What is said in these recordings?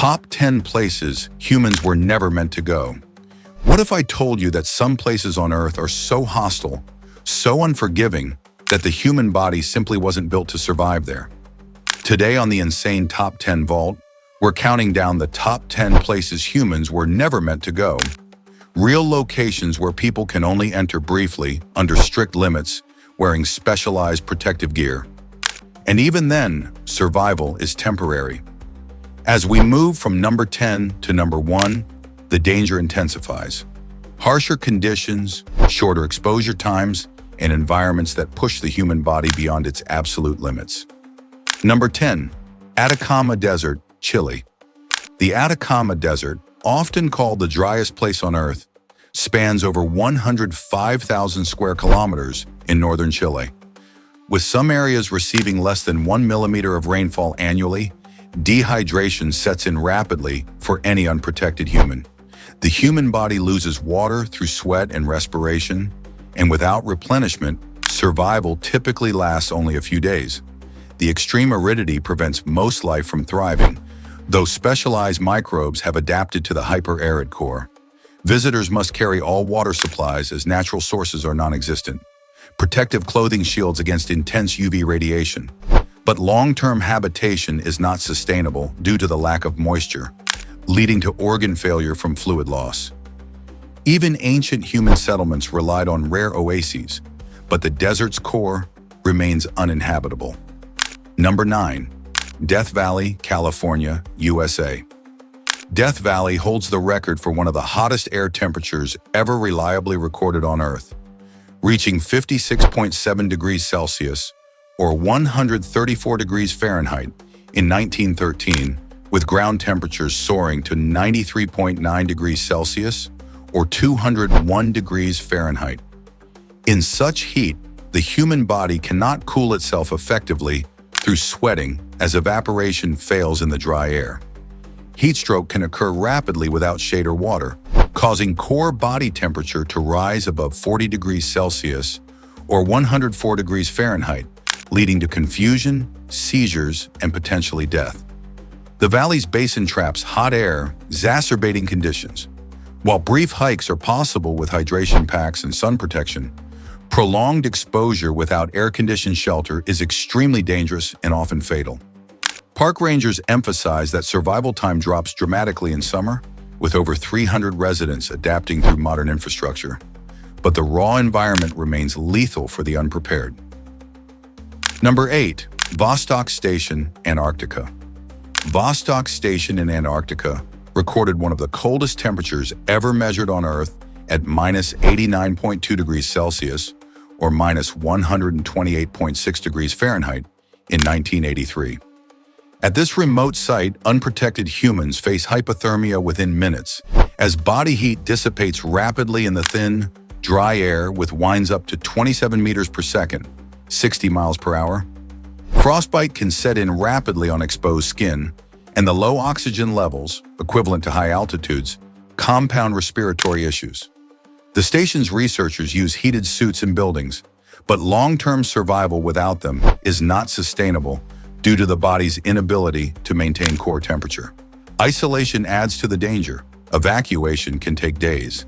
Top 10 places humans were never meant to go. What if I told you that some places on Earth are so hostile, so unforgiving, that the human body simply wasn't built to survive there? Today on the Insane Top 10 Vault, we're counting down the top 10 places humans were never meant to go. Real locations where people can only enter briefly, under strict limits, wearing specialized protective gear. And even then, survival is temporary. As we move from number 10 to number 1, the danger intensifies. Harsher conditions, shorter exposure times, and environments that push the human body beyond its absolute limits. Number 10. Atacama Desert, Chile. The Atacama Desert, often called the driest place on Earth, spans over 105,000 square kilometers in northern Chile. With some areas receiving less than 1 millimeter of rainfall annually, dehydration sets in rapidly for any unprotected human. The human body loses water through sweat and respiration, and without replenishment, survival typically lasts only a few days. The extreme aridity prevents most life from thriving, though specialized microbes have adapted to the hyper-arid core. Visitors must carry all water supplies as natural sources are non-existent. Protective clothing shields against intense UV radiation. But long-term habitation is not sustainable due to the lack of moisture, leading to organ failure from fluid loss. Even ancient human settlements relied on rare oases, but the desert's core remains uninhabitable. Number 9. Death Valley, California, USA. Death Valley holds the record for one of the hottest air temperatures ever reliably recorded on Earth, reaching 56.7 degrees Celsius or 134 degrees Fahrenheit in 1913, with ground temperatures soaring to 93.9 degrees Celsius or 201 degrees Fahrenheit. In such heat, the human body cannot cool itself effectively through sweating as evaporation fails in the dry air. Heat stroke can occur rapidly without shade or water, causing core body temperature to rise above 40 degrees Celsius or 104 degrees Fahrenheit, leading to confusion, seizures, and potentially death. The valley's basin traps hot air, exacerbating conditions. While brief hikes are possible with hydration packs and sun protection, prolonged exposure without air-conditioned shelter is extremely dangerous and often fatal. Park rangers emphasize that survival time drops dramatically in summer, with over 300 residents adapting through modern infrastructure. But the raw environment remains lethal for the unprepared. Number 8. Vostok Station, Antarctica. Vostok Station in Antarctica recorded one of the coldest temperatures ever measured on Earth at minus 89.2 degrees Celsius or minus 128.6 degrees Fahrenheit in 1983. At this remote site, unprotected humans face hypothermia within minutes as body heat dissipates rapidly in the thin, dry air with winds up to 27 meters per second, 60 miles per hour. Frostbite can set in rapidly on exposed skin, and the low oxygen levels, equivalent to high altitudes, compound respiratory issues. The station's researchers use heated suits in buildings, but long-term survival without them is not sustainable due to the body's inability to maintain core temperature. Isolation adds to the danger. Evacuation can take days.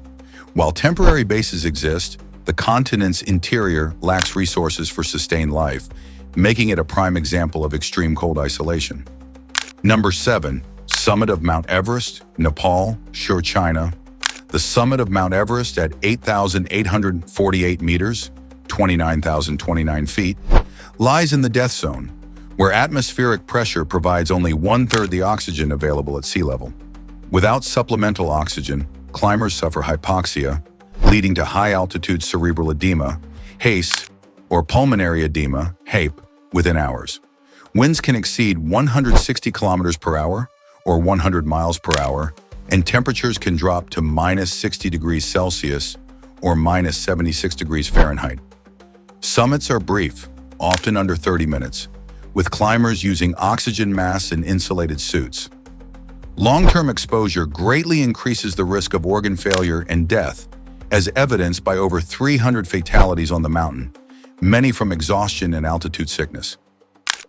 While temporary bases exist, the continent's interior lacks resources for sustained life, making it a prime example of extreme cold isolation. Number 7. Summit of Mount Everest, Nepal, Sure, China. The summit of Mount Everest at 8,848 meters, 29,029 feet, lies in the death zone, where atmospheric pressure provides only 1/3 the oxygen available at sea level. Without supplemental oxygen, climbers suffer hypoxia, leading to high-altitude cerebral edema, HACE, or pulmonary edema, HAPE, within hours. Winds can exceed 160 kilometers per hour, or 100 miles per hour, and temperatures can drop to minus 60 degrees Celsius, or minus 76 degrees Fahrenheit. Summits are brief, often under 30 minutes, with climbers using oxygen masks and insulated suits. Long-term exposure greatly increases the risk of organ failure and death, as evidenced by over 300 fatalities on the mountain, many from exhaustion and altitude sickness.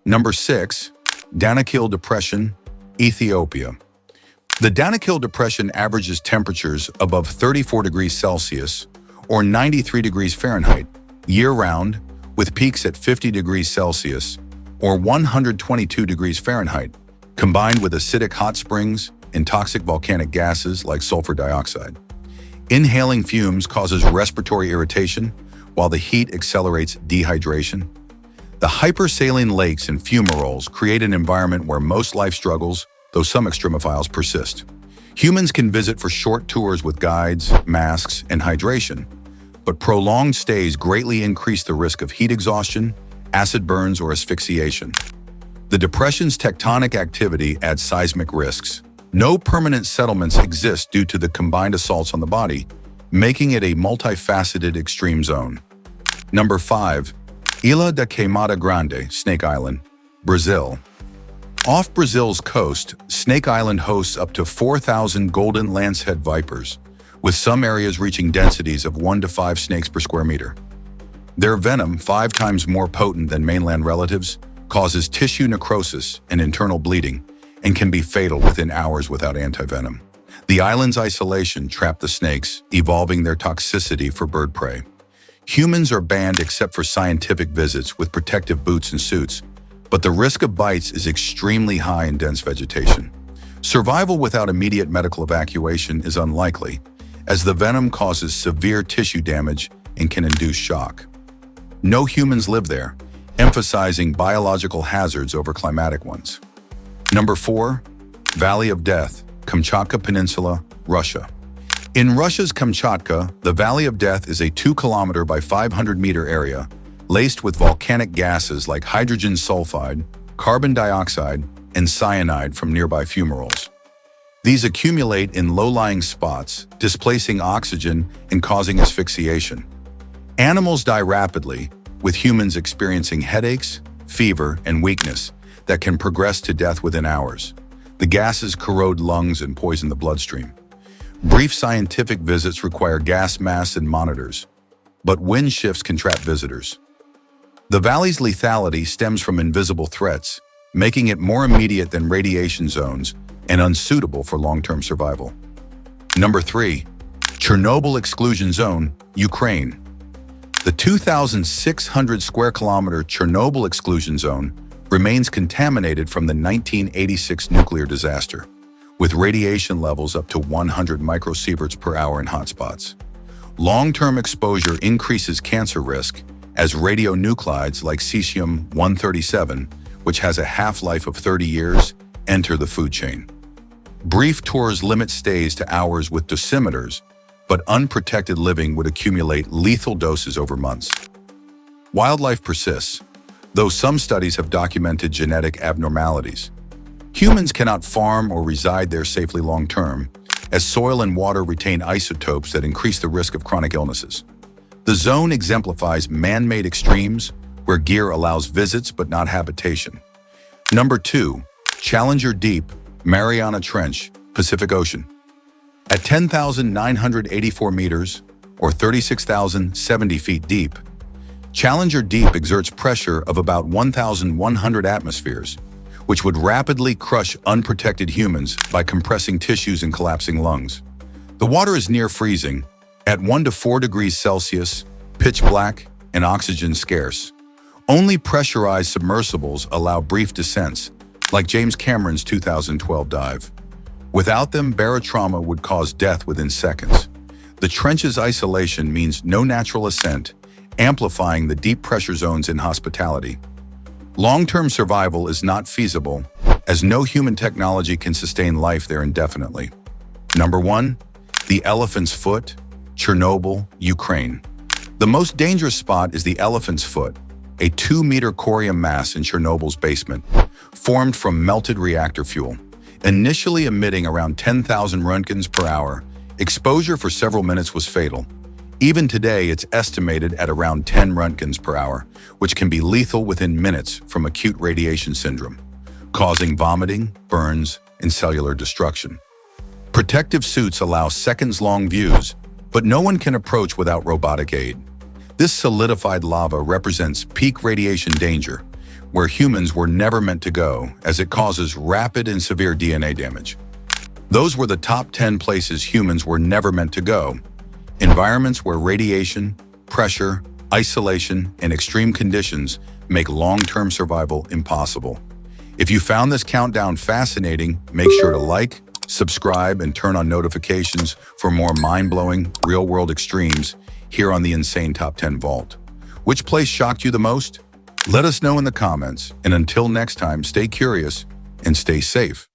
Number 6. Danakil Depression, Ethiopia. The Danakil Depression averages temperatures above 34 degrees Celsius or 93 degrees Fahrenheit year-round, with peaks at 50 degrees Celsius or 122 degrees Fahrenheit, combined with acidic hot springs and toxic volcanic gases like sulfur dioxide. Inhaling fumes causes respiratory irritation, while the heat accelerates dehydration. The hypersaline lakes and fumaroles create an environment where most life struggles, though some extremophiles persist. Humans can visit for short tours with guides, masks, and hydration, but prolonged stays greatly increase the risk of heat exhaustion, acid burns, or asphyxiation. The depression's tectonic activity adds seismic risks. No permanent settlements exist due to the combined assaults on the body, making it a multifaceted extreme zone. Number 5. Ilha da Queimada Grande, Snake Island, Brazil. Off Brazil's coast, Snake Island hosts up to 4,000 golden lancehead vipers, with some areas reaching densities of 1 to 5 snakes per square meter. Their venom, 5 times more potent than mainland relatives, causes tissue necrosis and internal bleeding, and can be fatal within hours without antivenom. The island's isolation trapped the snakes, evolving their toxicity for bird prey. Humans are banned except for scientific visits with protective boots and suits, but the risk of bites is extremely high in dense vegetation. Survival without immediate medical evacuation is unlikely, as the venom causes severe tissue damage and can induce shock. No humans live there, emphasizing biological hazards over climatic ones. Number 4. Valley of Death, Kamchatka Peninsula, Russia. In Russia's Kamchatka, the Valley of Death is a 2-kilometer by 500-meter area laced with volcanic gases like hydrogen sulfide, carbon dioxide, and cyanide from nearby fumaroles. These accumulate in low-lying spots, displacing oxygen and causing asphyxiation. Animals die rapidly, with humans experiencing headaches, fever, and weakness that can progress to death within hours. The gases corrode lungs and poison the bloodstream. Brief scientific visits require gas masks and monitors, but wind shifts can trap visitors. The valley's lethality stems from invisible threats, making it more immediate than radiation zones and unsuitable for long-term survival. Number 3. Chernobyl Exclusion Zone, Ukraine. The 2,600 square kilometer Chernobyl Exclusion Zone remains contaminated from the 1986 nuclear disaster, with radiation levels up to 100 microsieverts per hour in hotspots. Long-term exposure increases cancer risk as radionuclides like cesium-137, which has a half-life of 30 years, enter the food chain. Brief tours limit stays to hours with dosimeters, but unprotected living would accumulate lethal doses over months. Wildlife persists, though some studies have documented genetic abnormalities. Humans cannot farm or reside there safely long-term, as soil and water retain isotopes that increase the risk of chronic illnesses. The zone exemplifies man-made extremes, where gear allows visits but not habitation. Number 2. Challenger Deep, Mariana Trench, Pacific Ocean. At 10,984 meters, or 36,070 feet deep, Challenger Deep exerts pressure of about 1,100 atmospheres, which would rapidly crush unprotected humans by compressing tissues and collapsing lungs. The water is near freezing, at 1 to 4 degrees Celsius, pitch black, and oxygen scarce. Only pressurized submersibles allow brief descents, like James Cameron's 2012 dive. Without them, barotrauma would cause death within seconds. The trench's isolation means no natural ascent, amplifying the deep pressure zone's inhospitality. Long-term survival is not feasible, as no human technology can sustain life there indefinitely. Number 1. The Elephant's Foot, Chernobyl, Ukraine. The most dangerous spot is the Elephant's Foot, a 2-meter corium mass in Chernobyl's basement, formed from melted reactor fuel. Initially emitting around 10,000 roentgens per hour, exposure for several minutes was fatal. Even today, it's estimated at around 10 roentgens per hour, which can be lethal within minutes from acute radiation syndrome, causing vomiting, burns, and cellular destruction. Protective suits allow seconds-long views, but no one can approach without robotic aid. This solidified lava represents peak radiation danger, where humans were never meant to go, as it causes rapid and severe DNA damage. Those were the top 10 places humans were never meant to go. Environments where radiation, pressure, isolation, and extreme conditions make long-term survival impossible. If you found this countdown fascinating, make sure to like, subscribe, and turn on notifications for more mind-blowing, real-world extremes here on the Insane Top 10 Vault. Which place shocked you the most? Let us know in the comments, and until next time, stay curious and stay safe.